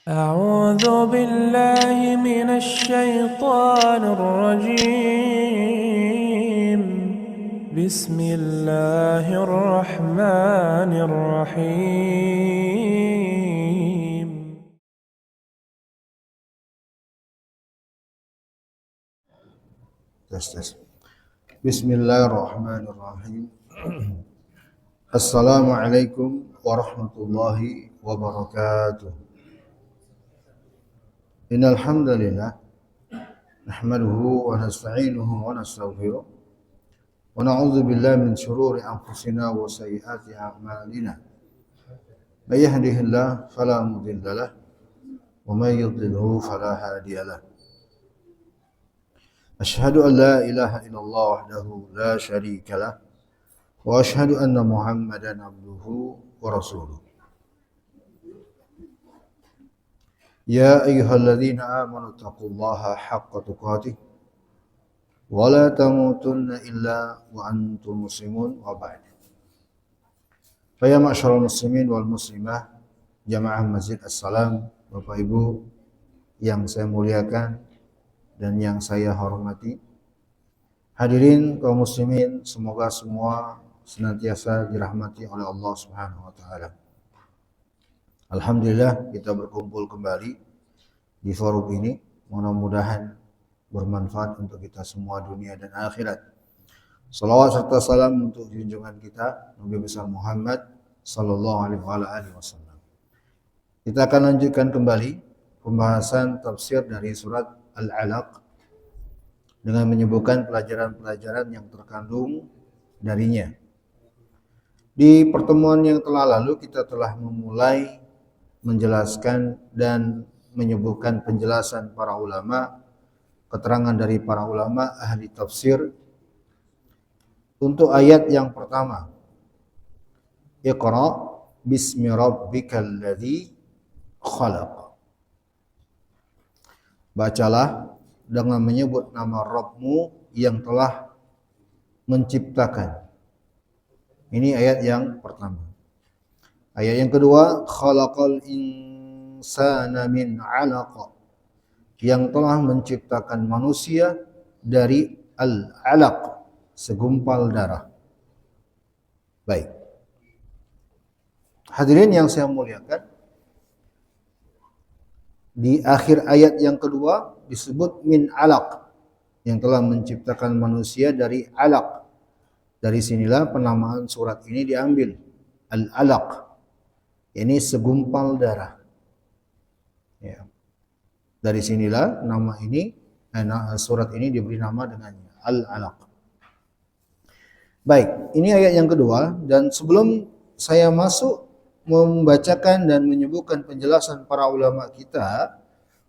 أعوذ بالله من الشيطان الرجيم بسم الله الرحمن الرحيم Bismillahirrahmanirrahim. Assalamualaikum warahmatullahi wabarakatuh. Innal hamdalillah nahmaduhu wa nasta'inuhu wa nastaghfiruh wa na'udzu billahi min shururi anfusina wa sayyiati a'malina. May yahdihillahu fala mudilla lahu wa may yudlilhu fala hadiya lahu. Asyhadu an la ilaha illallah wahdahu la syarika lah wa asyhadu anna Muhammadan abduhu wa rasuluh. Ya ayyuhalladzina amanu taqullaha haqqa tuqatih wa la tamutunna illa wa antum muslimun wa ba'd. Fa ya ma'syaral muslimin wal muslimah, jamaah Masjid Assalam, Bapak Ibu yang saya muliakan dan yang saya hormati. Hadirin kaum muslimin, semoga semua senantiasa dirahmati oleh Allah Subhanahu wa taala. Alhamdulillah kita berkumpul kembali di forum ini. Mudah-mudahan bermanfaat untuk kita semua dunia dan akhirat. Salawat serta salam untuk junjungan kita Nabi besar Muhammad sallallahu alaihi wasallam. Kita akan lanjutkan kembali pembahasan tafsir dari surat Al-Alaq dengan menyebutkan pelajaran-pelajaran yang terkandung darinya. Di pertemuan yang telah lalu kita telah memulai menjelaskan dan menyebutkan penjelasan para ulama, keterangan dari para ulama ahli tafsir untuk ayat yang pertama. Iqra bismi rabbikal ladzi khalaq. Bacalah dengan menyebut nama Rabbmu yang telah menciptakan. Ini ayat yang pertama. Ayat yang kedua, khalaqal insana min 'alaq, yang telah menciptakan manusia dari al-'alaq, segumpal darah. Baik. Hadirin yang saya muliakan, di akhir ayat yang kedua disebut min 'alaq, yang telah menciptakan manusia dari 'alaq. Dari sinilah penamaan surat ini diambil, al-'alaq. Ini segumpal darah. Ya. Dari sinilah nama ini, surat ini diberi nama dengannya, Al-Alaq. Baik, ini ayat yang kedua, dan sebelum saya masuk membacakan dan menyebutkan penjelasan para ulama kita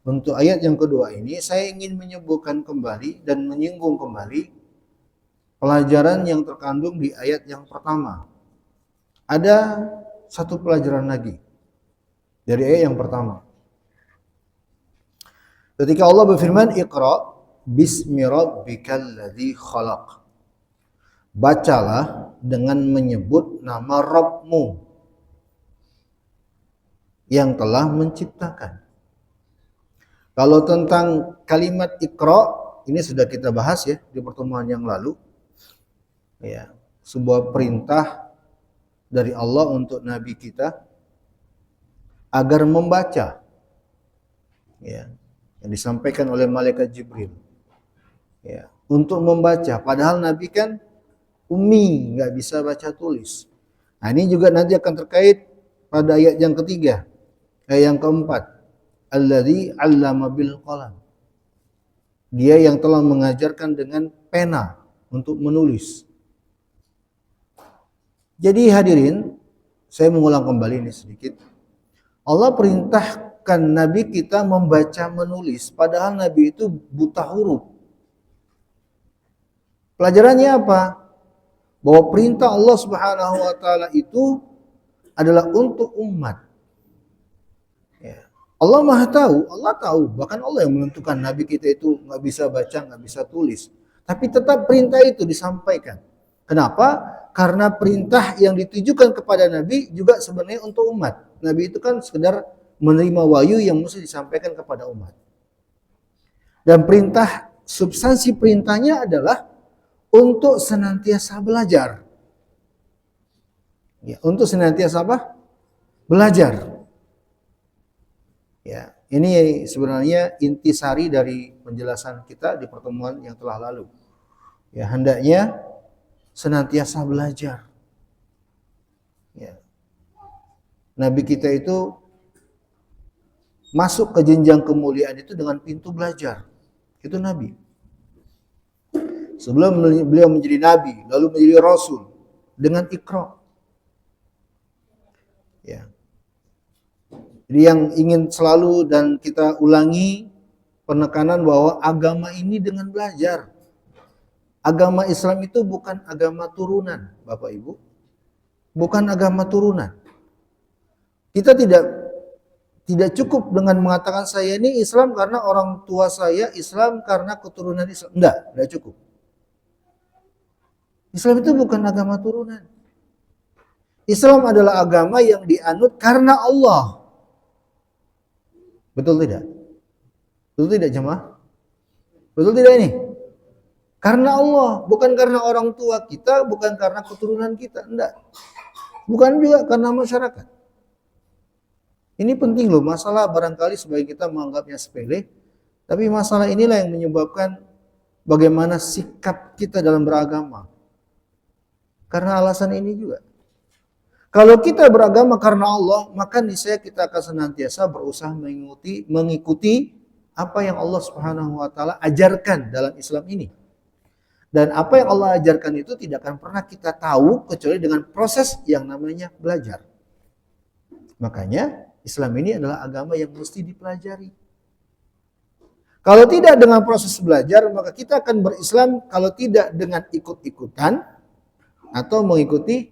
untuk ayat yang kedua ini, saya ingin menyebutkan kembali dan menyinggung kembali pelajaran yang terkandung di ayat yang pertama. Ada satu pelajaran lagi dari ayat yang pertama. Ketika Allah berfirman, Iqra bismi rabbikal ladzi khalaq. Bacalah dengan menyebut nama Rabbmu yang telah menciptakan. Kalau tentang kalimat Iqra, ini sudah kita bahas ya di pertemuan yang lalu. Ya, sebuah perintah dari Allah untuk Nabi kita agar membaca, ya, yang disampaikan oleh malaikat Jibril, ya, untuk membaca. Padahal Nabi kan ummi, nggak bisa baca tulis. Nah, ini juga nanti akan terkait pada ayat yang ketiga, ayat yang keempat, alladzi 'allama bil qalam. Dia yang telah mengajarkan dengan pena untuk menulis. Jadi hadirin, saya mengulang kembali ini sedikit. Allah perintahkan Nabi kita membaca menulis, padahal Nabi itu buta huruf. Pelajarannya apa? Bahwa perintah Allah Subhanahu wa taala itu adalah untuk umat. Ya. Allah Maha tahu, Allah tahu, bahkan Allah yang menentukan Nabi kita itu nggak bisa baca, nggak bisa tulis. Tapi tetap perintah itu disampaikan. Kenapa? Karena perintah yang ditujukan kepada Nabi juga sebenarnya untuk umat. Nabi itu kan sekedar menerima wahyu yang mesti disampaikan kepada umat. Dan perintah, substansi perintahnya adalah untuk senantiasa belajar. Ya, untuk senantiasa apa? Belajar. Ya, ini sebenarnya intisari dari penjelasan kita di pertemuan yang telah lalu. Ya, hendaknya senantiasa belajar. Ya. Nabi kita itu masuk ke jenjang kemuliaan itu dengan pintu belajar. Itu Nabi. Sebelum beliau menjadi Nabi, lalu menjadi Rasul dengan Iqra. Ya. Jadi yang ingin selalu dan kita ulangi penekanan bahwa agama ini dengan belajar. Agama Islam itu bukan agama turunan, Bapak Ibu. Bukan agama turunan. Kita tidak cukup dengan mengatakan saya ini Islam karena orang tua saya Islam karena keturunan Islam. Enggak cukup. Islam itu bukan agama turunan. Islam adalah agama yang dianut karena Allah. Betul tidak? Betul tidak jemaah? Betul tidak ini? Karena Allah, bukan karena orang tua kita, bukan karena keturunan kita, enggak. Bukan juga karena masyarakat. Ini penting loh, masalah barangkali sebagai kita menganggapnya sepele, tapi masalah inilah yang menyebabkan bagaimana sikap kita dalam beragama. Karena alasan ini juga. Kalau kita beragama karena Allah, maka niscaya kita akan senantiasa berusaha mengikuti apa yang Allah Subhanahu wa taala ajarkan dalam Islam ini. Dan apa yang Allah ajarkan itu tidak akan pernah kita tahu kecuali dengan proses yang namanya belajar. Makanya Islam ini adalah agama yang mesti dipelajari. Kalau tidak dengan proses belajar, maka kita akan berislam kalau tidak dengan ikut-ikutan atau mengikuti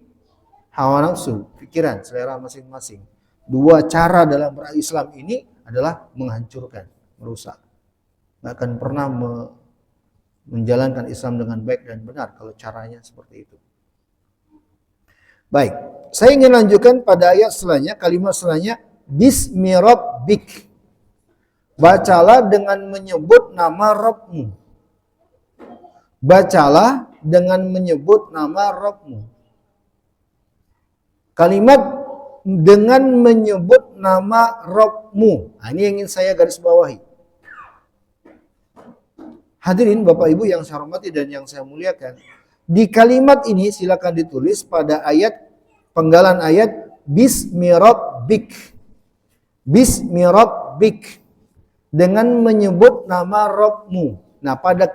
hawa nafsu, pikiran, selera masing-masing. Dua cara dalam berislam ini adalah menghancurkan, merusak. Nggak akan pernah menjalankan Islam dengan baik dan benar kalau caranya seperti itu. Baik, saya ingin lanjutkan pada ayat selanjutnya, kalimat selanjutnya, Bismi Rabbik. Bacalah dengan menyebut nama Rabbmu. Bacalah dengan menyebut nama Rabbmu. Kalimat dengan menyebut nama Rabbmu. Nah, ini yang ingin saya garis bawahi. Hadirin Bapak Ibu yang saya hormati dan yang saya muliakan. Di kalimat ini silakan ditulis pada ayat, penggalan ayat, Bismi Rabbik. Bismi Rabbik. Dengan menyebut nama Rabbmu. Nah, pada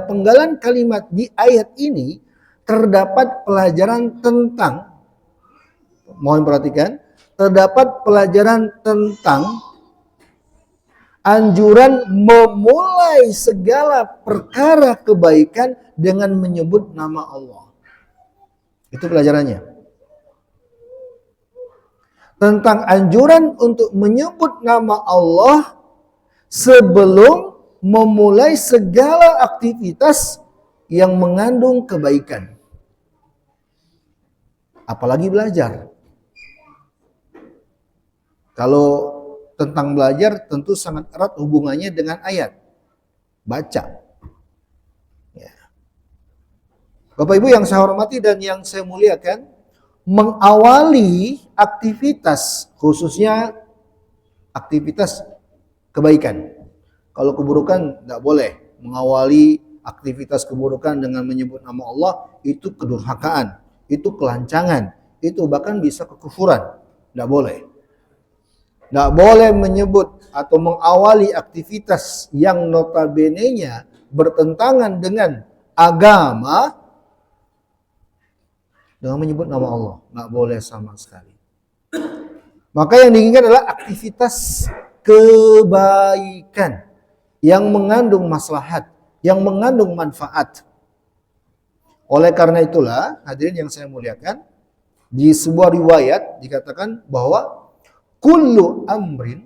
penggalan kalimat di ayat ini terdapat pelajaran tentang, mohon perhatikan, terdapat pelajaran tentang anjuran memulai segala perkara kebaikan dengan menyebut nama Allah. Itu pelajarannya. Tentang anjuran untuk menyebut nama Allah sebelum memulai segala aktivitas yang mengandung kebaikan. Apalagi belajar. Kalau tentang belajar tentu sangat erat hubungannya dengan ayat. Baca. Ya. Bapak Ibu yang saya hormati dan yang saya muliakan, mengawali aktivitas, khususnya aktivitas kebaikan. Kalau keburukan tidak boleh. Mengawali aktivitas keburukan dengan menyebut nama Allah, itu kedurhakaan, itu kelancangan, itu bahkan bisa kekufuran. Tidak boleh. Tidak boleh menyebut atau mengawali aktivitas yang notabene-nya bertentangan dengan agama dengan menyebut nama Allah. Nggak boleh sama sekali. Maka yang diinginkan adalah aktivitas kebaikan yang mengandung maslahat, yang mengandung manfaat. Oleh karena itulah, hadirin yang saya muliakan, di sebuah riwayat dikatakan bahwa kullu amrin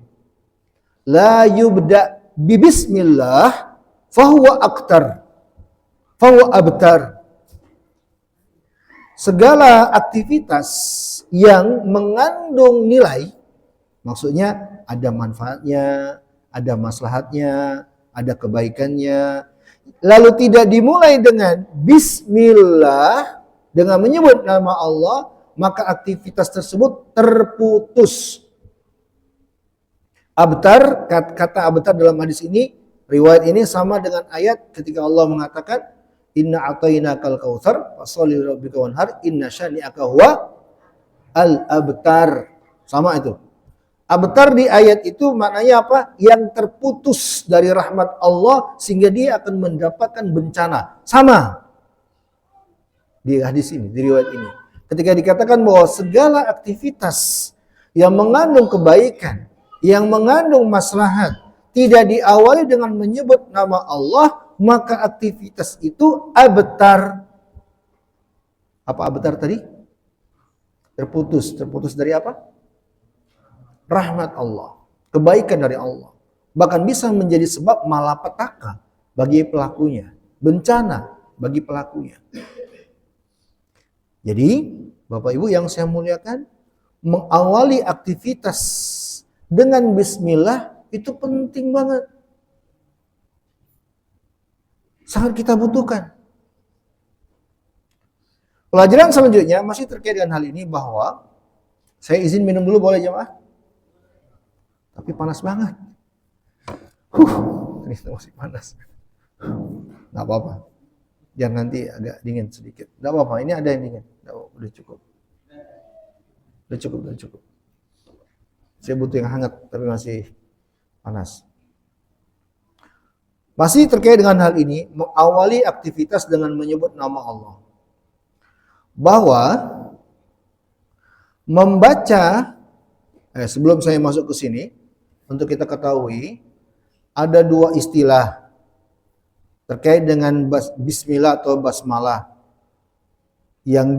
la yubda bi bismillah fahuwa aktar, fahuwa abtar. Segala aktivitas yang mengandung nilai Maksudnya ada manfaatnya, ada maslahatnya, ada kebaikannya. Lalu tidak dimulai dengan bismillah, dengan menyebut nama Allah, maka aktivitas tersebut terputus. Abtar, kata abtar dalam hadis ini, riwayat ini sama dengan ayat ketika Allah mengatakan, Inna a'tainakal kautsar fasholli lirabbika wanhar inna syani'aka huwa al-abtar. Sama itu. Abtar di ayat itu maknanya apa? Yang terputus dari rahmat Allah sehingga dia akan mendapatkan bencana. Sama di hadis ini, di riwayat ini. Ketika dikatakan bahwa segala aktivitas yang mengandung kebaikan, yang mengandung maslahat, tidak diawali dengan menyebut nama Allah, maka aktivitas itu abtar. Apa abtar tadi? Terputus. Terputus dari apa? Rahmat Allah, kebaikan dari Allah. Bahkan bisa menjadi sebab malapetaka bagi pelakunya, bencana bagi pelakunya. Jadi, Bapak Ibu yang saya muliakan, mengawali aktivitas dengan bismillah itu penting banget. Sangat kita butuhkan. Pelajaran selanjutnya masih terkait dengan hal ini bahwa saya izin minum dulu boleh jemaah? Tapi panas banget. Ini masih panas. Nggak apa-apa. Jangan nanti agak dingin sedikit. Nggak apa-apa, ini ada yang dingin. Udah cukup. Udah cukup. Saya butuh yang hangat, tapi masih panas. Masih terkait dengan hal ini, mengawali aktivitas dengan menyebut nama Allah. Bahwa membaca, sebelum saya masuk ke sini, untuk kita ketahui, ada dua istilah terkait dengan bismillah atau basmalah. Yang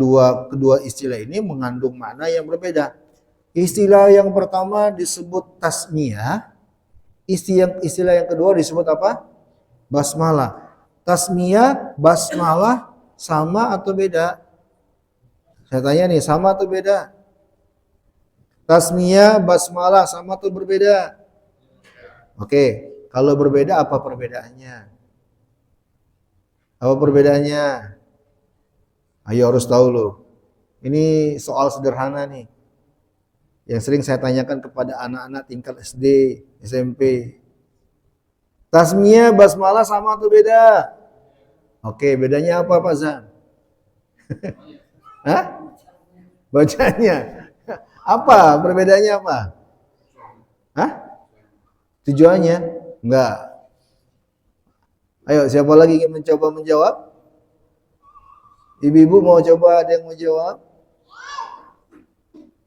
kedua istilah ini mengandung makna yang berbeda. Istilah yang pertama disebut tasmiyah, istilah yang kedua disebut apa? Basmalah. Tasmiyah, basmalah sama atau beda? Saya tanya nih, sama atau beda? Tasmiyah, basmalah sama atau berbeda? Oke, kalau berbeda apa perbedaannya? Apa perbedaannya? Ayo harus tahu loh. Ini soal sederhana nih. Yang sering saya tanyakan kepada anak-anak tingkat SD, SMP. Tasmiyah, basmalah sama atau beda? Oke, bedanya apa Pak Zan? Hah? Bacanya. Apa? Perbedaannya apa? Hah? Tujuannya? Enggak. Ayo, siapa lagi ingin mencoba menjawab? Ibu-ibu mau coba, ada yang mau jawab?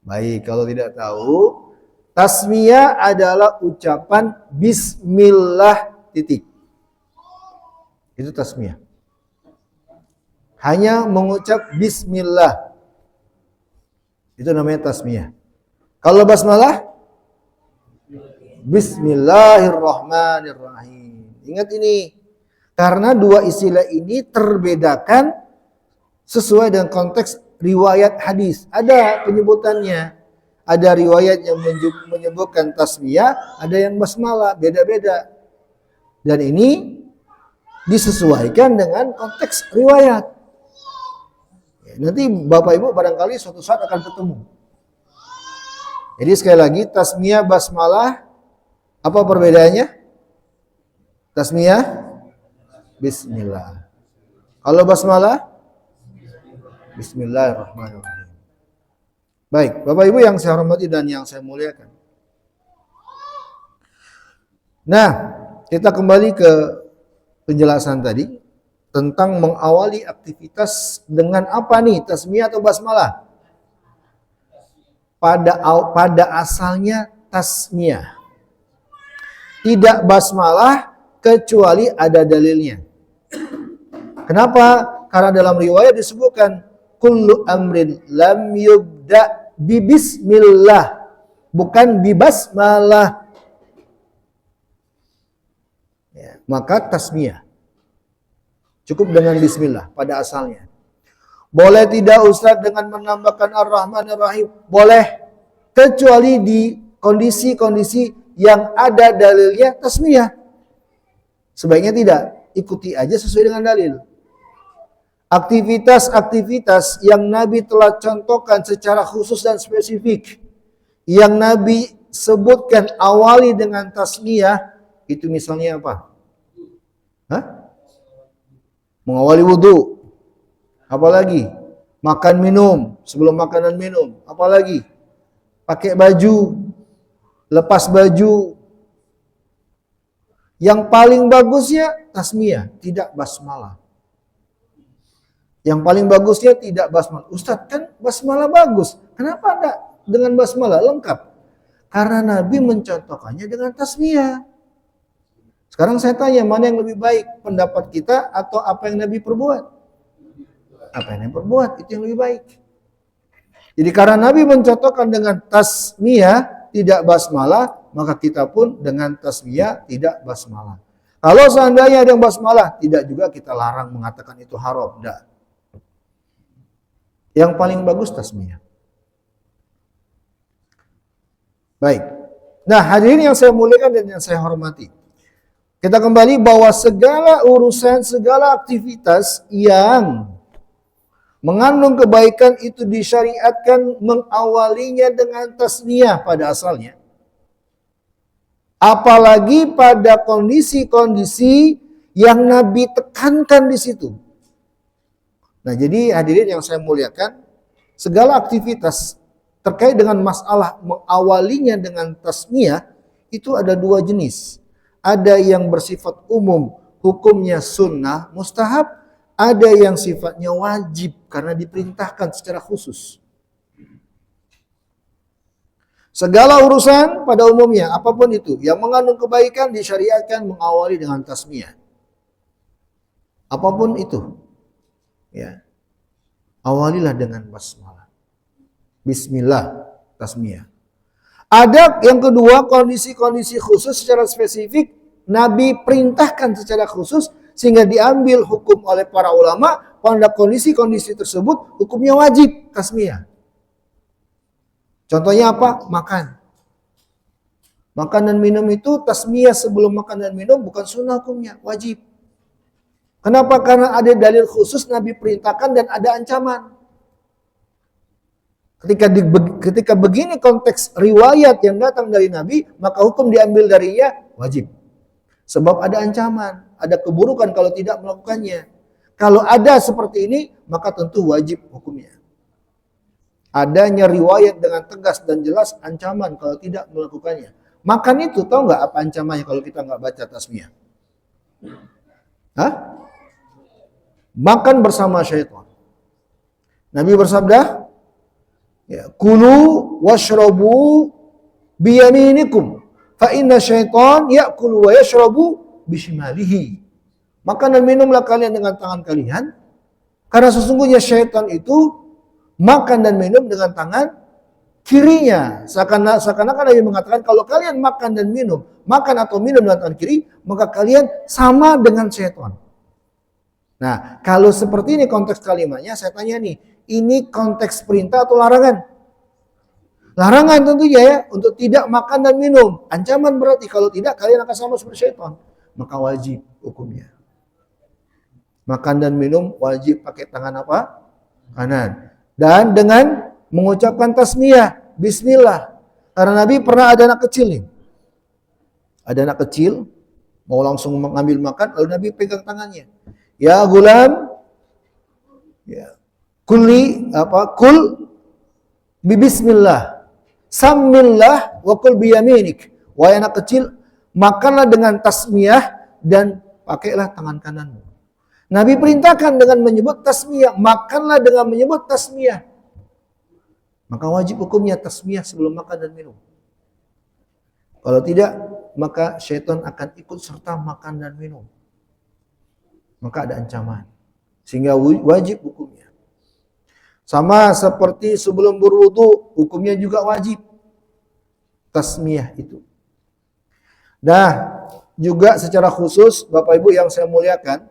Baik, kalau tidak tahu, tasmiyah adalah ucapan bismillah titik. Itu tasmiyah. Hanya mengucap bismillah. Itu namanya tasmiyah. Kalau basmalah? Bismillahirrahmanirrahim. Ingat ini. Karena dua istilah ini terbedakan sesuai dengan konteks riwayat hadis. Ada penyebutannya. Ada riwayat yang menyebutkan tasmiyah, ada yang basmalah, beda-beda. Dan ini disesuaikan dengan konteks riwayat. Nanti Bapak Ibu barangkali suatu saat akan ketemu. Jadi sekali lagi, tasmiyah, basmalah, apa perbedaannya? Tasmiyah, bismillah. Kalau basmalah, bismillahirrahmanirrahim. Baik, Bapak Ibu yang saya hormati dan yang saya muliakan. Nah, kita kembali ke penjelasan tadi tentang mengawali aktivitas dengan apa nih? Tasmiyah atau basmalah? Pada asalnya tasmiyah. Tidak basmalah kecuali ada dalilnya. Kenapa? Karena dalam riwayat disebutkan kullu amrin lam yubda bi bismillah, bukan bi basmalah. Ya, maka tasmiyah. Cukup dengan bismillah pada asalnya. Boleh tidak Ustaz dengan menambahkan ar-Rahman ar-Rahim? Boleh. Kecuali di kondisi-kondisi yang ada dalilnya tasmiyah. Sebaiknya tidak, ikuti aja sesuai dengan dalil. Aktivitas-aktivitas yang Nabi telah contohkan secara khusus dan spesifik, yang Nabi sebutkan awali dengan tasmiyah, itu misalnya apa? Hah? Mengawali wudhu. Apalagi? Makan minum, sebelum makan dan minum. Apalagi? Pakai baju, lepas baju. Yang paling bagusnya tasmiyah, tidak basmalah. Yang paling bagusnya tidak basmalah. Ustadz, kan basmalah bagus. Kenapa ada dengan basmalah? Lengkap. Karena Nabi mencontohkannya dengan tasmiyah. Sekarang saya tanya, mana yang lebih baik? Pendapat kita atau apa yang Nabi perbuat? Apa yang Nabi perbuat, itu yang lebih baik. Jadi karena Nabi mencontohkan dengan tasmiyah, tidak basmalah, maka kita pun dengan tasmiyah, tidak basmalah. Kalau seandainya ada yang basmalah, tidak juga kita larang mengatakan itu haram. Tidak. Yang paling bagus tasmiyah. Baik. Nah, hadirin yang saya muliakan dan yang saya hormati. Kita kembali bahwa segala urusan, segala aktivitas yang mengandung kebaikan itu disyariatkan mengawalinya dengan tasmiyah pada asalnya. Apalagi pada kondisi-kondisi yang Nabi tekankan di situ. Nah, jadi hadirin yang saya muliakan, segala aktivitas terkait dengan masalah mengawalinya dengan tasmiyah itu ada dua jenis. Ada yang bersifat umum, hukumnya sunnah, mustahab. Ada yang sifatnya wajib karena diperintahkan secara khusus. Segala urusan pada umumnya, apapun itu, yang mengandung kebaikan disyariatkan mengawali dengan tasmiyah. Apapun itu. Ya. Awalilah dengan basmalah. Bismillah, tasmiyah. Ada yang kedua, kondisi-kondisi khusus secara spesifik Nabi perintahkan secara khusus sehingga diambil hukum oleh para ulama pada kondisi-kondisi tersebut hukumnya wajib tasmiyah. Contohnya apa? Makan. Makan dan minum itu tasmiyah sebelum makan dan minum bukan sunnah hukumnya, wajib. Kenapa? Karena ada dalil khusus Nabi perintahkan dan ada ancaman. Ketika begini konteks riwayat yang datang dari Nabi, maka hukum diambil darinya wajib. Sebab ada ancaman, ada keburukan kalau tidak melakukannya. Kalau ada seperti ini, maka tentu wajib hukumnya. Adanya riwayat dengan tegas dan jelas ancaman kalau tidak melakukannya. Makan itu, tahu nggak apa ancamannya kalau kita nggak baca tasmiyah? Hah? Makan bersama syaitan. Nabi bersabda, ya, kulu washrabu biyaminikum fa inna syaitan ya'kulu wa yashrabu bishimalihi. Makan dan minumlah kalian dengan tangan kalian karena sesungguhnya syaitan itu makan dan minum dengan tangan kirinya. Seakan-akan Nabi mengatakan kalau kalian makan dan minum, makan atau minum dengan tangan kiri, maka kalian sama dengan syaitan. Nah, kalau seperti ini konteks kalimatnya, saya tanya nih, ini konteks perintah atau larangan? Larangan tentunya ya, untuk tidak makan dan minum. Ancaman berarti kalau tidak kalian akan sama seperti syaitan. Maka wajib hukumnya. Makan dan minum wajib pakai tangan apa? Kanan. Dan dengan mengucapkan tasmiyah, bismillah. Karena Nabi pernah ada anak kecil nih. Ada anak kecil, mau langsung mengambil makan, lalu Nabi pegang tangannya. Ya gulam, ya, kul bismillah, samillah wa kul biyaminik. Wahai anak kecil, makanlah dengan tasmiyah dan pakailah tangan kananmu. Nabi perintahkan dengan menyebut tasmiyah, makanlah dengan menyebut tasmiyah. Maka wajib hukumnya tasmiyah sebelum makan dan minum. Kalau tidak, maka syaitan akan ikut serta makan dan minum. Maka ada ancaman. Sehingga wajib hukumnya. Sama seperti sebelum berwudu, hukumnya juga wajib. Tasmiyah itu. Nah, juga secara khusus, Bapak Ibu yang saya muliakan,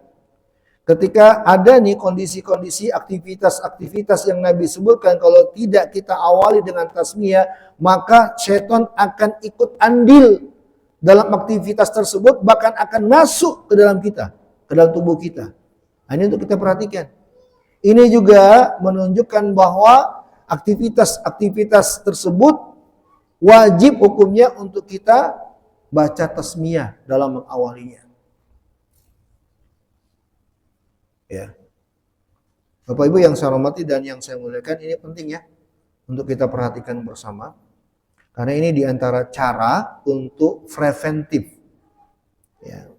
Ketika ada nih kondisi-kondisi aktivitas-aktivitas yang Nabi sebutkan, kalau tidak kita awali dengan tasmiyah, maka syaitan akan ikut andil dalam aktivitas tersebut, bahkan akan masuk ke dalam kita, ke dalam tubuh kita. Nah, ini untuk kita perhatikan. Ini juga menunjukkan bahwa aktivitas-aktivitas tersebut wajib hukumnya untuk kita baca tasmiyah dalam mengawalinya. Ya. Bapak Ibu yang saya hormati dan yang saya muliakan, ini penting ya untuk kita perhatikan bersama. Karena ini diantara cara untuk preventif. Ya.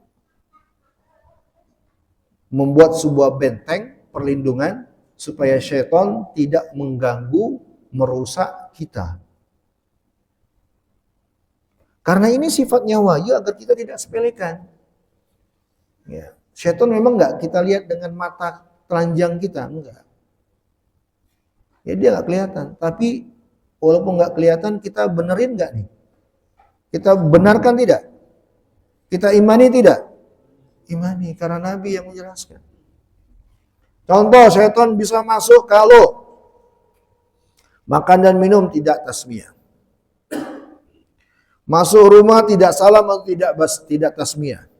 Membuat sebuah benteng perlindungan supaya syaitan tidak mengganggu, merusak kita. Karena ini sifatnya wahyu agar kita tidak sepelekan. Ya. Syaitan memang enggak kita lihat dengan mata telanjang kita, enggak. Ya dia enggak kelihatan, tapi walaupun enggak kelihatan, kita benerin enggak nih? Kita benarkan tidak? Kita imani tidak? Imani, karena Nabi yang menjelaskan. Contoh, syaitan bisa masuk kalau makan dan minum tidak tasmiyah. Masuk rumah tidak salam atau tidak tasmiyah.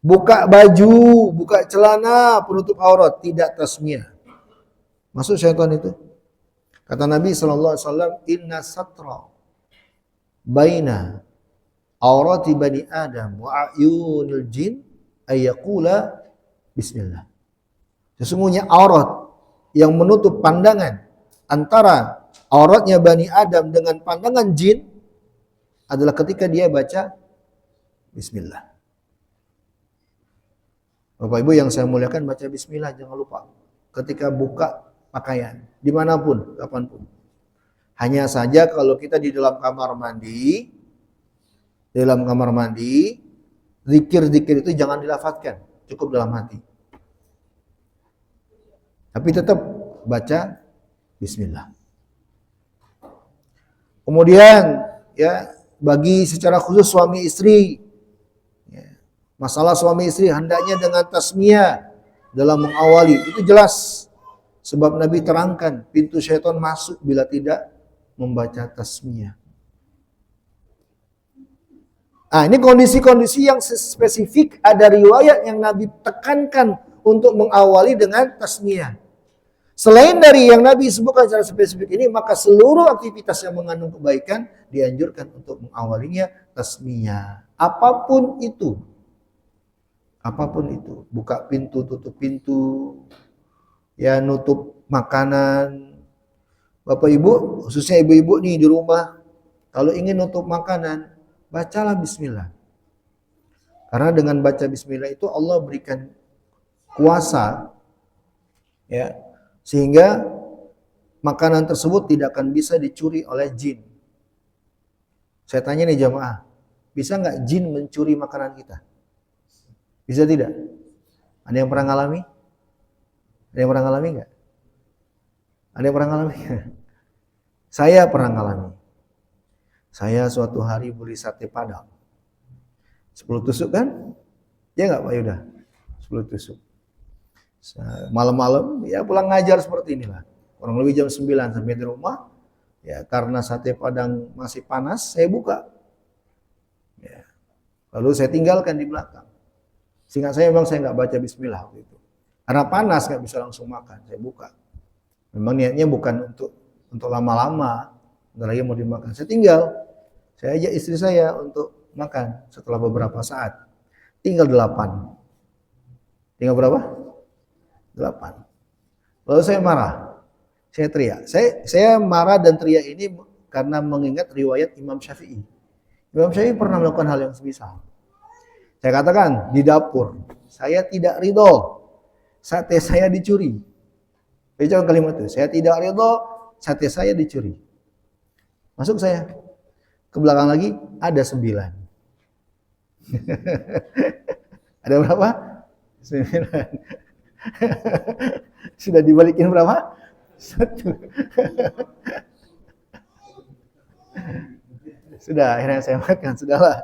Buka baju, buka celana, penutup aurat, tidak tasmiyah. Masuk syaitan itu. Kata Nabi SAW, inna satra baina aurati bani Adam wa ayunil jin ayyakula bismillah. Sesungguhnya aurat yang menutup pandangan antara auratnya Bani Adam dengan pandangan jin adalah ketika dia baca bismillah. Bapak Ibu yang saya muliakan, baca bismillah, jangan lupa. Ketika buka pakaian, dimanapun, kapanpun. Hanya saja kalau kita di dalam kamar mandi, zikir-zikir itu jangan dilafadzkan, cukup dalam hati. Tapi tetap baca bismillah. Kemudian ya, bagi secara khusus suami istri, masalah suami istri hendaknya dengan tasmiyah dalam mengawali, itu jelas. Sebab Nabi terangkan pintu syaitan masuk bila tidak membaca tasmiyah. Nah, ini kondisi-kondisi yang spesifik, ada riwayat yang Nabi tekankan untuk mengawali dengan tasmiyah. Selain dari yang Nabi sebutkan secara spesifik ini, maka seluruh aktivitas yang mengandung kebaikan dianjurkan untuk mengawalinya tasmiyah. Apapun itu. Buka pintu, tutup pintu, ya nutup makanan. Bapak Ibu, khususnya ibu-ibu nih di rumah, kalau ingin nutup makanan, bacalah bismillah. Karena dengan baca bismillah itu Allah berikan kuasa, ya, sehingga makanan tersebut tidak akan bisa dicuri oleh jin. Saya tanya nih jamaah, bisa nggak jin mencuri makanan kita? Bisa tidak? Ada yang pernah ngalami? Ada yang pernah ngalami nggak? Ada yang pernah ngalami? Saya pernah ngalami. Saya suatu hari beli sate Padang. 10 tusuk kan? Ya nggak Pak Yuda? 10 tusuk. Malam-malam ya pulang ngajar seperti inilah. Kurang lebih jam 9 sampai di rumah. Ya karena sate Padang masih panas, saya buka. Ya. Lalu saya tinggalkan di belakang. Seingat saya memang saya nggak baca bismillah waktu itu. Karena panas nggak bisa langsung makan, saya buka. Memang niatnya bukan untuk lama-lama, bentar lagi mau dimakan. Saya tinggal. Saya ajak istri saya untuk makan setelah beberapa saat. Tinggal 8. Tinggal berapa? 8. Lalu saya marah. Saya teriak. Saya marah dan teriak ini karena mengingat riwayat Imam Syafi'i. Imam Syafi'i pernah melakukan hal yang semisal. Saya katakan di dapur, saya tidak ridho sate saya dicuri. Saya kalimat itu, saya tidak ridho sate saya dicuri. Masuk saya. Ke belakang lagi ada 9. Ada berapa? 9. Sudah dibalikin berapa? 1. Sudah, akhirnya saya makan, sudahlah.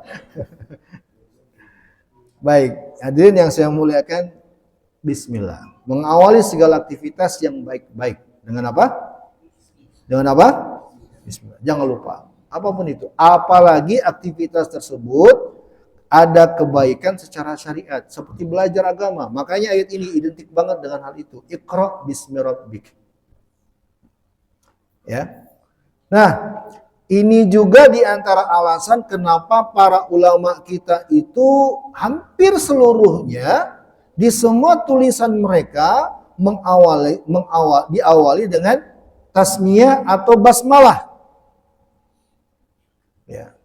Baik, hadirin yang saya muliakan, bismillah. Mengawali segala aktivitas yang baik-baik. Dengan apa? Dengan apa? Bismillah. Jangan lupa. Apapun itu. Apalagi aktivitas tersebut ada kebaikan secara syariat. Seperti belajar agama. Makanya ayat ini identik banget dengan hal itu. Iqra bismi rabbik. Ya. Nah, ini juga di antara alasan kenapa para ulama kita itu hampir seluruhnya di semua tulisan mereka diawali dengan tasmiyah atau basmalah. Ya.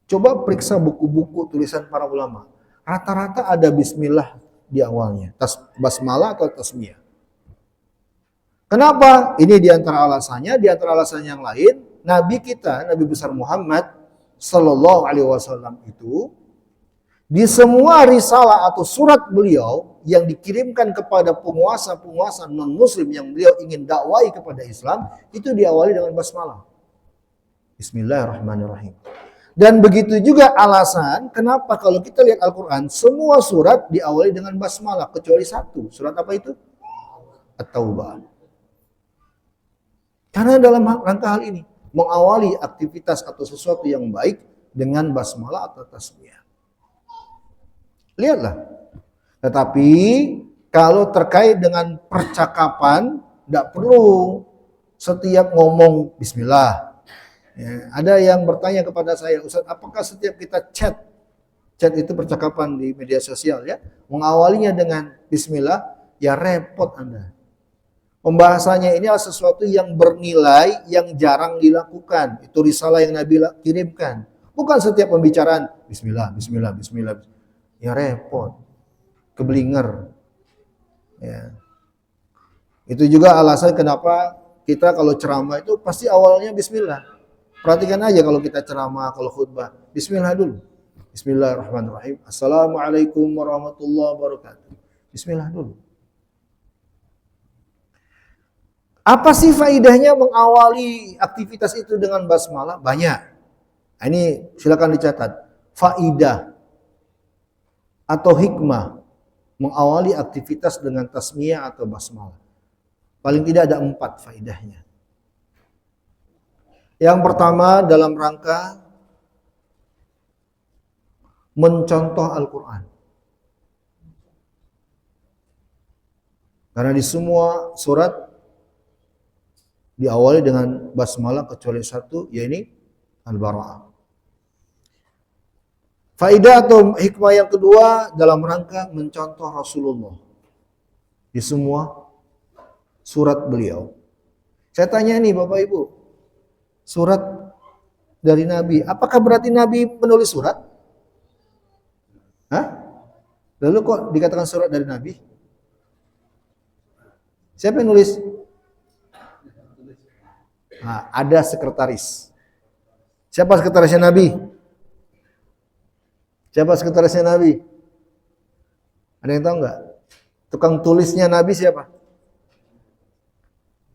Coba periksa buku-buku tulisan para ulama. Rata-rata ada bismillah di awalnya. Basmalah atau tasmiyah. Kenapa? Ini di antara alasannya. Di antara alasan yang lain, Nabi kita, Nabi besar Muhammad Sallallahu Alaihi Wasallam itu di semua risalah atau surat beliau yang dikirimkan kepada penguasa-penguasa non-muslim yang beliau ingin dakwai kepada Islam, itu diawali dengan basmalah. Bismillahirrahmanirrahim. Dan begitu juga alasan kenapa kalau kita lihat Al-Quran, semua surat diawali dengan basmalah, kecuali satu. Surat apa itu? At-Taubah. Karena dalam rangka hal ini, mengawali aktivitas atau sesuatu yang baik dengan basmalah atau tasmiyah. Lihatlah. Tetapi kalau terkait dengan percakapan, tidak perlu setiap ngomong bismillah. Ya, ada yang bertanya kepada saya, Ustaz, apakah setiap kita chat itu percakapan di media sosial ya, mengawalinya dengan bismillah, ya repot Anda. Pembahasannya ini adalah sesuatu yang bernilai, yang jarang dilakukan. Itu risalah yang Nabi kirimkan. Bukan setiap pembicaraan, bismillah, bismillah, bismillah. Ya repot. Keblinger. Ya. Itu juga alasan kenapa kita kalau ceramah itu pasti awalnya bismillah. Perhatikan aja kalau kita ceramah, kalau khutbah. Bismillah dulu. Bismillahirrahmanirrahim. Assalamualaikum warahmatullahi wabarakatuh. Bismillah dulu. Apa sih faidahnya mengawali aktivitas itu dengan basmalah? Banyak. Nah, ini silakan dicatat. Faidah atau hikmah mengawali aktivitas dengan tasmiyah atau basmalah. Paling tidak ada 4 faidahnya. Yang pertama dalam rangka mencontoh Al-Quran. Karena di semua surat diawali dengan basmalah kecuali satu, yaitu Al-Bara'ah. Faidah atau hikmah yang kedua dalam rangka mencontoh Rasulullah di semua surat beliau. Saya tanya nih Bapak Ibu, surat dari Nabi, apakah berarti Nabi menulis surat? Hah? Lalu kok dikatakan surat dari Nabi? Siapa yang nulis? Nah, ada sekretaris. Siapa sekretarisnya Nabi? Siapa sekretarisnya Nabi? Ada yang tahu nggak? Tukang tulisnya Nabi siapa?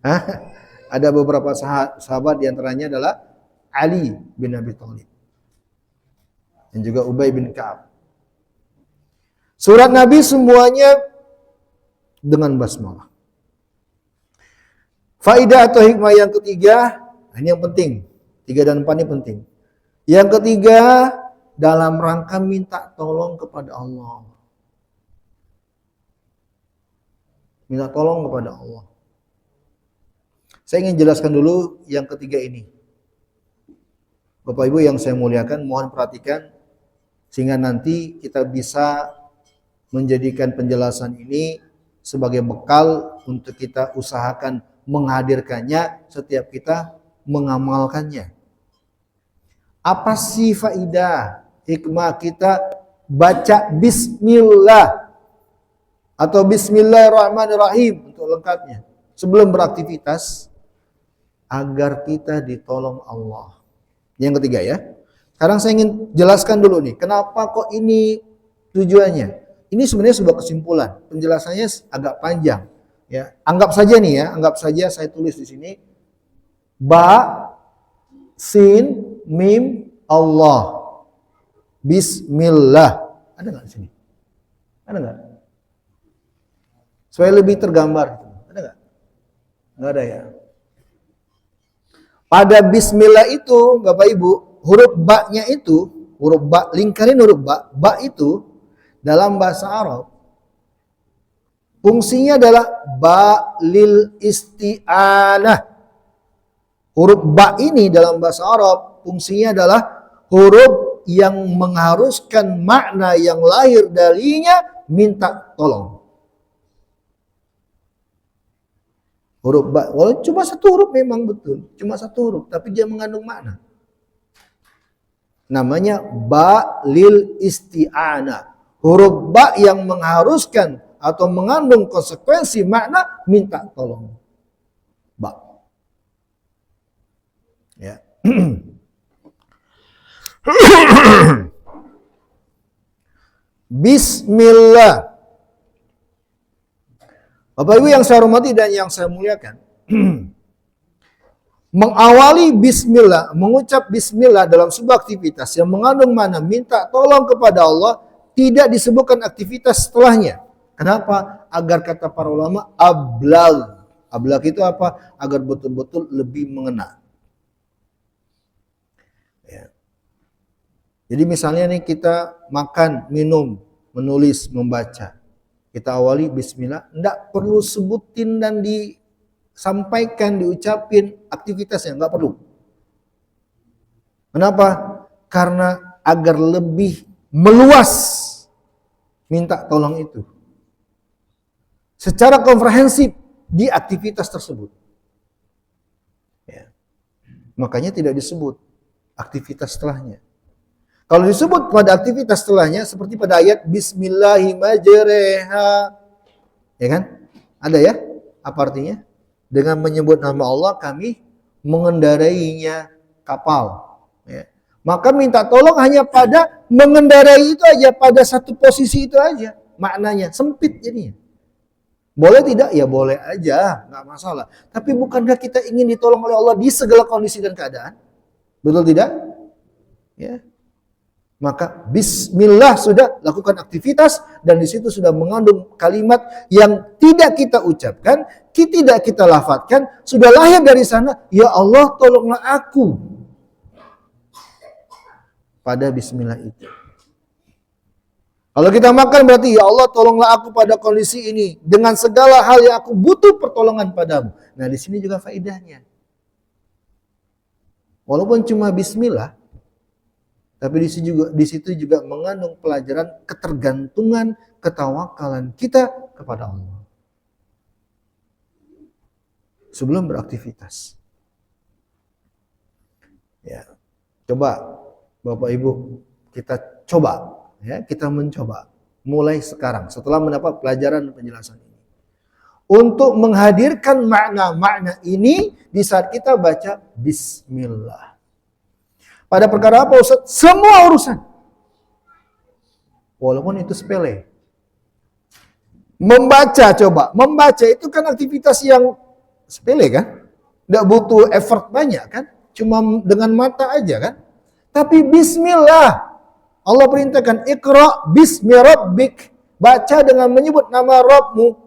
Hah? Ada beberapa sahabat, diantaranya adalah Ali bin Abi Thalib dan juga Ubay bin Ka'ab. Surat Nabi semuanya dengan basmalah. Faidah atau hikmah yang ketiga, ini yang penting. 3 dan 4 ini penting. Yang ketiga, dalam rangka minta tolong kepada Allah. Minta tolong kepada Allah. Saya ingin jelaskan dulu yang ketiga ini. Bapak Ibu yang saya muliakan, mohon perhatikan sehingga nanti kita bisa menjadikan penjelasan ini sebagai bekal untuk kita usahakan menghadirkannya setiap kita mengamalkannya. Apa sih faidah hikmah kita baca bismillah atau bismillahirrahmanirrahim untuk lengkapnya sebelum beraktivitas agar kita ditolong Allah. Yang ketiga ya. Sekarang saya ingin jelaskan dulu nih, kenapa kok ini tujuannya. Ini sebenarnya sebuah kesimpulan. Penjelasannya agak panjang. Ya, anggap saja nih ya, anggap saja saya tulis di sini ba, sin, mim, Allah, bismillah. Ada nggak di sini? Ada nggak? Supaya lebih tergambar. Ada nggak? Nggak ada ya. Pada bismillah itu, Bapak Ibu, huruf ba-nya itu, huruf ba, lingkarin huruf ba itu dalam bahasa Arab fungsinya adalah ba lil isti'anah. Huruf ba ini dalam bahasa Arab fungsinya adalah huruf yang mengharuskan makna yang lahir darinya minta tolong. Huruf ba, walau cuma satu huruf memang betul, cuma satu huruf, tapi dia mengandung makna. Namanya ba lil isti'anah. Huruf ba yang mengharuskan atau mengandung konsekuensi makna minta tolong. Ba. Ya. Bismillah. Bapak Ibu yang saya hormati dan yang saya muliakan. Mengawali bismillah, mengucap bismillah dalam sebuah aktivitas yang mengandung makna minta tolong kepada Allah tidak disebutkan aktivitas setelahnya. Kenapa? Agar kata para ulama ablag. Ablag itu apa? Agar betul-betul lebih mengena. Ya. Jadi misalnya nih kita makan, minum, menulis, membaca. Kita awali bismillah, enggak perlu sebutin dan disampaikan, diucapin aktivitasnya, enggak perlu. Kenapa? Karena agar lebih meluas minta tolong itu. Secara komprehensif di aktivitas tersebut. Ya. Makanya tidak disebut aktivitas setelahnya. Kalau disebut pada aktivitas setelahnya seperti pada ayat Bismillahirrahmanirrahim, ya kan? Ada ya? Apa artinya? Dengan menyebut nama Allah kami mengendarainya kapal. Ya. Maka minta tolong hanya pada mengendarai itu aja, pada satu posisi itu aja. Maknanya sempit jadinya. Boleh tidak? Ya boleh aja, nggak masalah. Tapi bukankah kita ingin ditolong oleh Allah di segala kondisi dan keadaan? Betul tidak? Ya. Maka bismillah sudah lakukan aktivitas dan di situ sudah mengandung kalimat yang tidak kita ucapkan, tidak kita lafadzkan, sudah lahir dari sana, ya Allah tolonglah aku. Pada bismillah itu. Kalau kita makan berarti ya Allah tolonglah aku pada kondisi ini dengan segala hal yang aku butuh pertolongan padamu. Nah, di sini juga faedahnya. Walaupun cuma bismillah, tapi di situ juga mengandung pelajaran ketergantungan, ketawakalan kita kepada Allah. Sebelum beraktivitas. Ya. Coba Bapak Ibu, kita coba ya, kita mencoba mulai sekarang setelah mendapat pelajaran penjelasan ini. Untuk menghadirkan makna-makna ini di saat kita baca bismillah. Pada perkara apa Ustaz? Semua urusan. Walaupun itu sepele. Membaca coba. Membaca itu kan aktivitas yang sepele kan? Tidak butuh effort banyak kan? Cuma dengan mata aja kan? Tapi bismillah. Allah perintahkan Iqra bismi rabbik. Baca dengan menyebut nama Rabbmu.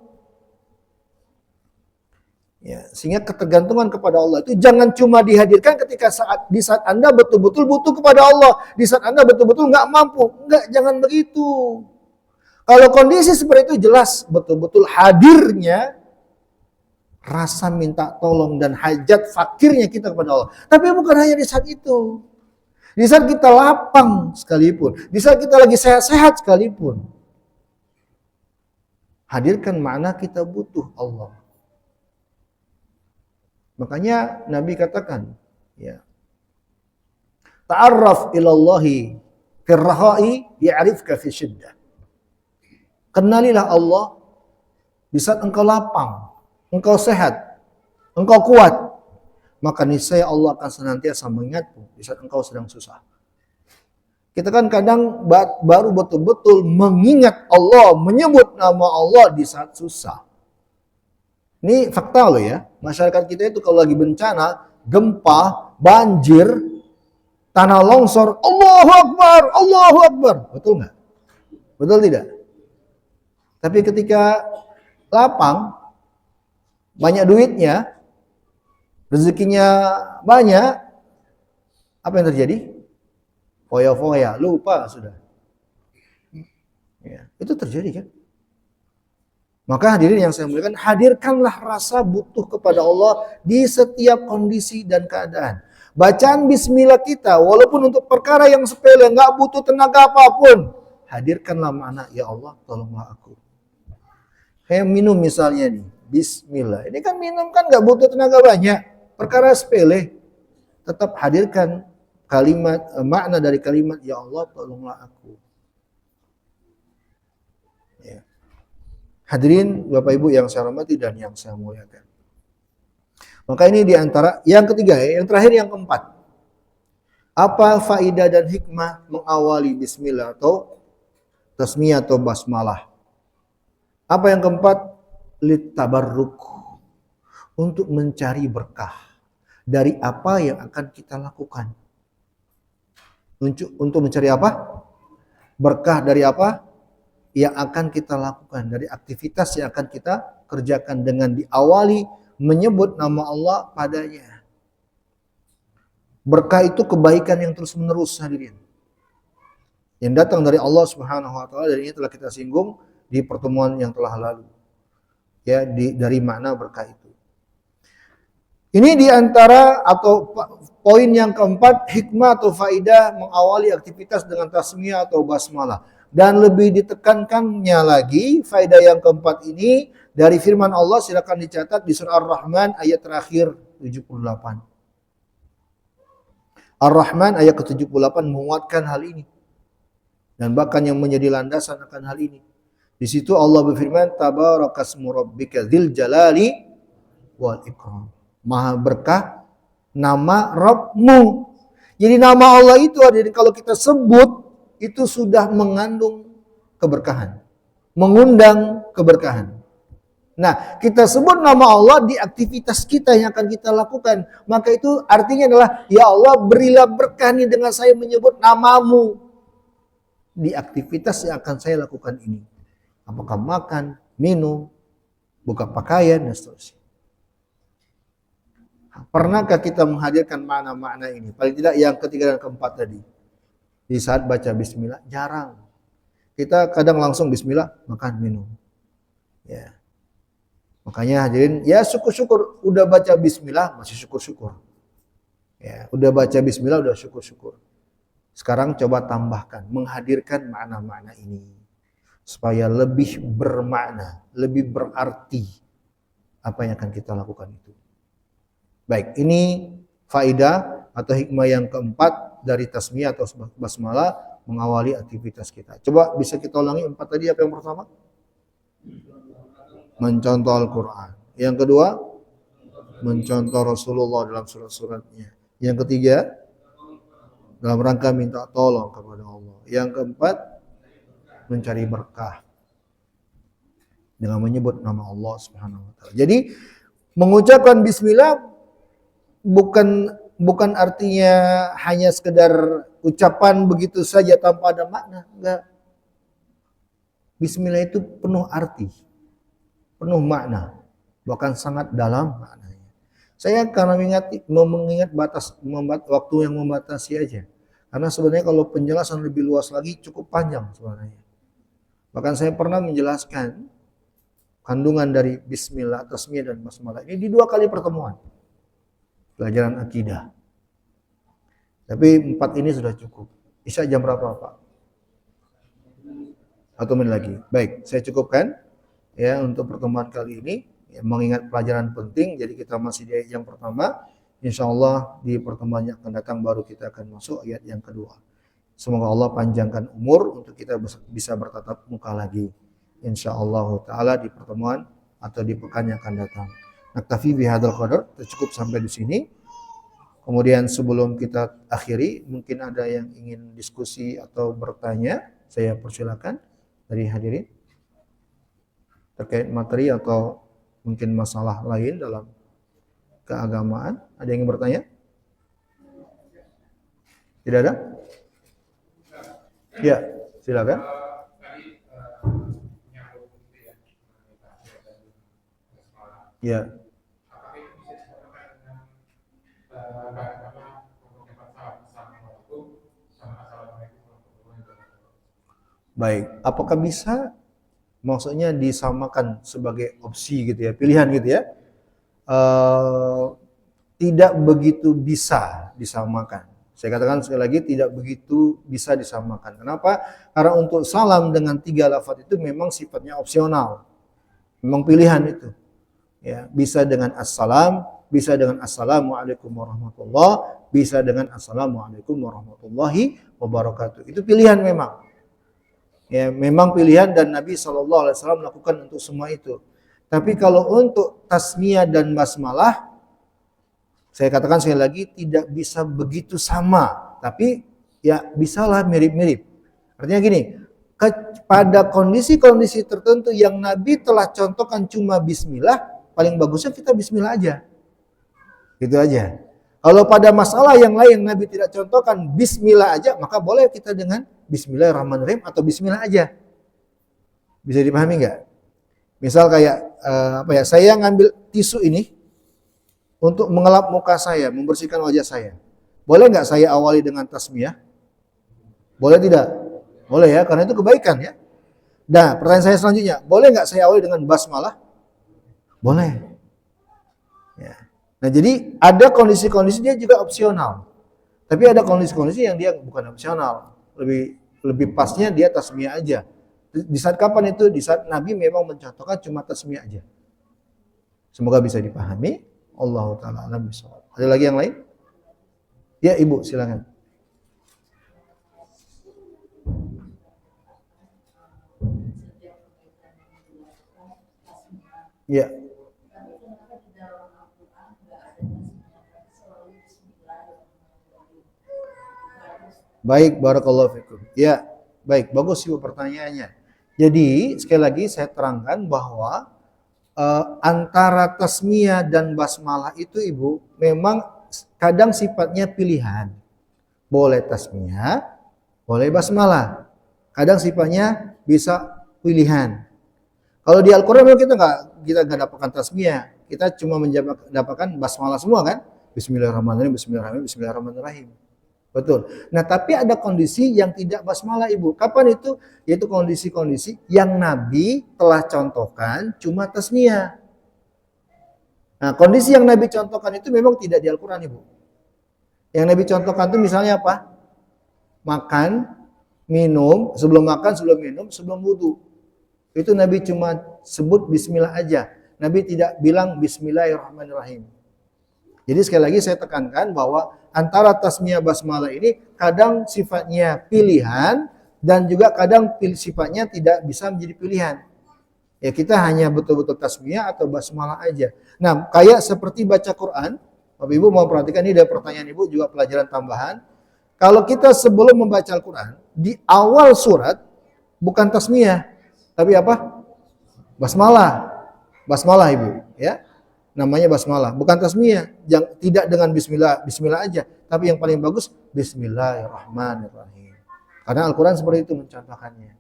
Ya, sehingga ketergantungan kepada Allah itu jangan cuma dihadirkan ketika di saat Anda betul-betul butuh kepada Allah, di saat Anda betul-betul nggak mampu, jangan begitu. Kalau kondisi seperti itu jelas betul-betul hadirnya rasa minta tolong dan hajat fakirnya kita kepada Allah. Tapi bukan hanya di saat itu, di saat kita lapang sekalipun, di saat kita lagi sehat-sehat sekalipun, hadirkan makna kita butuh Allah. Makanya Nabi katakan, ya, ta'arraf ilallahi firrahai ya'rifka fi syiddah. Kenalilah Allah di saat engkau lapang, engkau sehat, engkau kuat, maka niscaya Allah akan senantiasa mengingatmu di saat engkau sedang susah. Kita kan kadang baru betul-betul mengingat Allah, menyebut nama Allah di saat susah. Ini fakta loh ya. Masyarakat kita itu kalau lagi bencana, gempa, banjir, tanah longsor, Allahu Akbar, Allahu Akbar. Betul nggak? Betul tidak? Tapi ketika lapang, banyak duitnya, rezekinya banyak, apa yang terjadi? Foya-foya, lupa sudah. Ya, itu terjadi kan? Maka hadirin yang saya muliakan, hadirkanlah rasa butuh kepada Allah di setiap kondisi dan keadaan. Bacaan bismillah kita, walaupun untuk perkara yang sepele, nggak butuh tenaga apapun, hadirkanlah makna, ya Allah tolonglah aku. Kayak minum misalnya nih, bismillah. Ini kan minum kan nggak butuh tenaga banyak, perkara sepele. Tetap hadirkan kalimat, makna dari kalimat, ya Allah tolonglah aku. Ya. Hadirin Bapak Ibu yang saya hormati dan yang saya muliakan. Maka ini diantara yang ketiga ya, yang terakhir yang keempat. Apa faidah dan hikmah mengawali bismillah atau tasmiyah atau basmalah? Apa yang keempat? Litabarruk, untuk mencari berkah dari apa yang akan kita lakukan. Untuk mencari apa? Berkah dari apa yang akan kita lakukan, dari aktivitas yang akan kita kerjakan dengan diawali menyebut nama Allah padanya. Berkah itu kebaikan yang terus menerus hadirin, yang datang dari Allah Subhanahu wa taala, dan ini telah kita singgung di pertemuan yang telah lalu. Ya, dari makna berkah itu. Ini diantara atau poin yang keempat, hikmah atau faidah mengawali aktivitas dengan tasmiyah atau basmalah. Dan lebih ditekankannya lagi, faidah yang keempat ini dari firman Allah, silakan dicatat di surah Ar-Rahman ayat terakhir 78. Ar-Rahman ayat ke-78 menguatkan hal ini. Dan bahkan yang menjadi landasan akan hal ini. Di situ Allah berfirman, Tabarakasmu rabbika dzil jalali wal ikram. Maha berkah nama Rabbmu. Jadi nama Allah itu kalau kita sebut itu sudah mengandung keberkahan, mengundang keberkahan. Nah, kita sebut nama Allah di aktivitas kita yang akan kita lakukan. Maka itu artinya adalah, ya Allah berilah berkah nih dengan saya menyebut namamu di aktivitas yang akan saya lakukan ini. Apakah makan, minum, buka pakaian, dan seterusnya. Pernahkah kita menghadirkan makna-makna ini? Paling tidak yang ketiga dan keempat tadi. Di saat baca bismillah, jarang. Kita kadang langsung bismillah, makan, minum. Ya. Makanya hadirin, ya syukur-syukur. Udah baca bismillah, masih syukur-syukur. Ya, udah baca bismillah, udah syukur-syukur. Sekarang coba tambahkan, menghadirkan makna-makna ini. Supaya lebih bermakna, lebih berarti apa yang akan kita lakukan itu. Baik, ini faidah atau hikmah yang keempat dari tasmiyah atau basmalah mengawali aktivitas kita. Coba bisa kita ulangi empat tadi, apa yang pertama? Mencontoh Al-Quran. Yang kedua, mencontoh Rasulullah dalam surat-suratnya. Yang ketiga, dalam rangka minta tolong kepada Allah. Yang keempat, mencari berkah dengan menyebut nama Allah Subhanahu wa taala. Jadi mengucapkan bismillah bukan artinya hanya sekedar ucapan begitu saja tanpa ada makna, enggak. Bismillah itu penuh arti, penuh makna, bahkan sangat dalam maknanya. Saya karena mengingat waktu yang membatasi aja. Karena sebenarnya kalau penjelasan lebih luas lagi cukup panjang sebenarnya. Bahkan saya pernah menjelaskan kandungan dari bismillah, tasmiyah dan basmalah ini di 2 kali pertemuan pelajaran akidah. Tapi 4 ini sudah cukup. Isya jam berapa, Pak? 1 menit lagi. Baik, saya cukupkan ya untuk pertemuan kali ini. Ya, mengingat pelajaran penting, jadi kita masih di ayat yang pertama. Insya Allah di pertemuan yang akan datang baru kita akan masuk ayat yang kedua. Semoga Allah panjangkan umur untuk kita bisa bertatap muka lagi. InsyaAllah ta'ala di pertemuan atau di pekan yang akan datang. Naktafi bihadzal qadar, cukup sampai di sini. Kemudian sebelum kita akhiri, mungkin ada yang ingin diskusi atau bertanya, saya persilakan dari hadirin. Terkait materi atau mungkin masalah lain dalam keagamaan. Ada yang ingin bertanya? Tidak ada? Ya, silakan. Ya. Baik, apakah bisa maksudnya disamakan sebagai opsi gitu ya, pilihan gitu ya? Eh, Tidak begitu bisa disamakan. Saya katakan sekali lagi tidak begitu bisa disamakan. Kenapa? Karena untuk salam dengan 3 lafaz itu memang sifatnya opsional. Memang pilihan itu. Ya, bisa dengan assalam, bisa dengan assalamualaikum warahmatullah, bisa dengan assalamualaikum warahmatullahi wabarakatuh. Itu pilihan memang. Ya, memang pilihan dan Nabi SAW melakukan untuk semua itu. Tapi kalau untuk tasmiyah dan basmalah, saya katakan sekali lagi tidak bisa begitu sama. Tapi ya bisalah mirip-mirip. Artinya gini, pada kondisi-kondisi tertentu yang Nabi telah contohkan cuma bismillah, paling bagusnya kita bismillah aja. Gitu aja. Kalau pada masalah yang lain Nabi tidak contohkan bismillah aja, maka boleh kita dengan bismillahirrahmanirrahim atau bismillah aja. Bisa dipahami nggak? Misal kayak saya ngambil tisu ini untuk mengelap muka saya, membersihkan wajah saya. Boleh nggak saya awali dengan tasmiyah? Boleh tidak? Boleh ya, karena itu kebaikan ya. Nah, pertanyaan saya selanjutnya, boleh nggak saya awali dengan basmalah? Boleh. Ya. Nah, jadi ada kondisi-kondisi dia juga opsional. Tapi ada kondisi-kondisi yang dia bukan opsional. Lebih pasnya dia tasmiyah aja. Di saat kapan itu? Di saat Nabi memang mencontohkan cuma tasmiyah aja. Semoga bisa dipahami. Allahu ta'ala alam bishawab. Ada lagi yang lain? Ya, Ibu, silakan. Ya. Baik, barakallahu fikum. Ya, baik, bagus Ibu pertanyaannya. Jadi, sekali lagi saya terangkan bahwa antara tasmiyah dan basmalah itu Ibu memang kadang sifatnya pilihan. Boleh tasmiyah, boleh basmalah. Kadang sifatnya bisa pilihan. Kalau di Al-Qur'an memang kita nggak dapatkan tasmiyah, kita cuma mendapatkan basmalah semua kan? Bismillahirrahmanirrahim, bismillahirrahmanirrahim, bismillahirrahmanirrahim. Betul. Nah, tapi ada kondisi yang tidak basmalah Ibu. Kapan itu? Yaitu kondisi-kondisi yang Nabi telah contohkan cuma tasmiyah. Nah, kondisi yang Nabi contohkan itu memang tidak di Al-Quran Ibu. Yang Nabi contohkan itu misalnya apa? Makan, minum, sebelum makan, sebelum minum, sebelum wudhu. Itu Nabi cuma sebut bismillah aja. Nabi tidak bilang bismillahirrahmanirrahim. Jadi sekali lagi saya tekankan bahwa antara tasmiyah basmalah ini kadang sifatnya pilihan dan juga kadang sifatnya tidak bisa menjadi pilihan. Ya kita hanya betul-betul tasmiyah atau basmalah aja. Nah, kayak seperti baca Quran, Bapak Ibu mau perhatikan ini ada pertanyaan Ibu juga pelajaran tambahan. Kalau kita sebelum membaca Al-Quran, di awal surat bukan tasmiyah, tapi apa? Basmalah. Basmalah Ibu, ya. Namanya basmalah, bukan tasmiyah. Tidak dengan bismillah aja, tapi yang paling bagus bismillahirrahmanirrahim. Karena Al-Quran seperti itu mencontohkannya.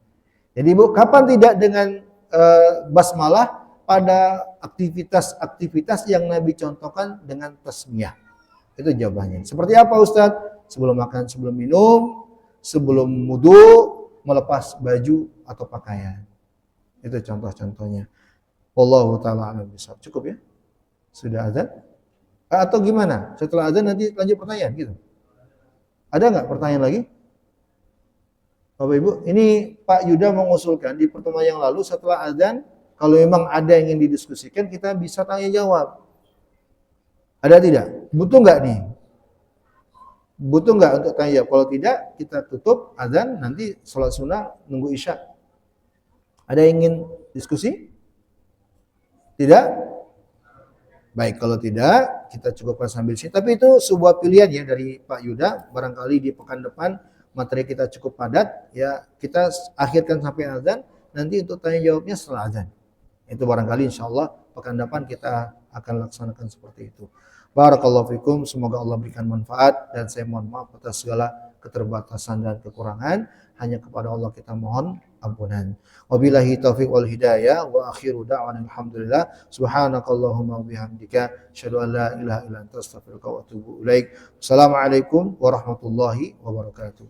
Jadi Ibu, kapan tidak dengan basmalah? Pada aktivitas-aktivitas yang Nabi contohkan dengan tasmiyah. Itu jawabannya. Seperti apa Ustadz? Sebelum makan, sebelum minum, sebelum wudu, melepas baju atau pakaian. Itu contoh-contohnya. Wallahu ta'ala a'lam bishawab. Cukup ya? Sudah azan? Atau gimana? Setelah azan nanti lanjut pertanyaan gitu. Ada nggak pertanyaan lagi? Bapak Ibu, ini Pak Yuda mengusulkan di pertemuan yang lalu setelah azan, kalau memang ada yang ingin didiskusikan, kita bisa tanya jawab. Ada tidak? Butuh nggak nih? Butuh nggak untuk tanya jawab? Kalau tidak, kita tutup azan, nanti sholat sunnah, nunggu isya. Ada yang ingin diskusi? Tidak? Baik, kalau tidak, kita cukupkan sambil sini. Tapi itu sebuah pilihan ya dari Pak Yuda. Barangkali di pekan depan materi kita cukup padat, ya kita akhirkan sampai azan. Nanti untuk tanya jawabnya setelah azan. Itu barangkali insya Allah pekan depan kita akan laksanakan seperti itu. Barakallahu fikum, semoga Allah berikan manfaat dan saya mohon maaf atas segala keterbatasan dan kekurangan. Hanya kepada Allah kita mohon ampunan. Wabillahi taufiq wal hidayah wa akhiru da'wana alhamdulillah. Subhanakallahumma wa bihamdika asyhadu an la ilaha illa anta astaghfiruka wa atubu ilaik. Assalamualaikum warahmatullahi wabarakatuh.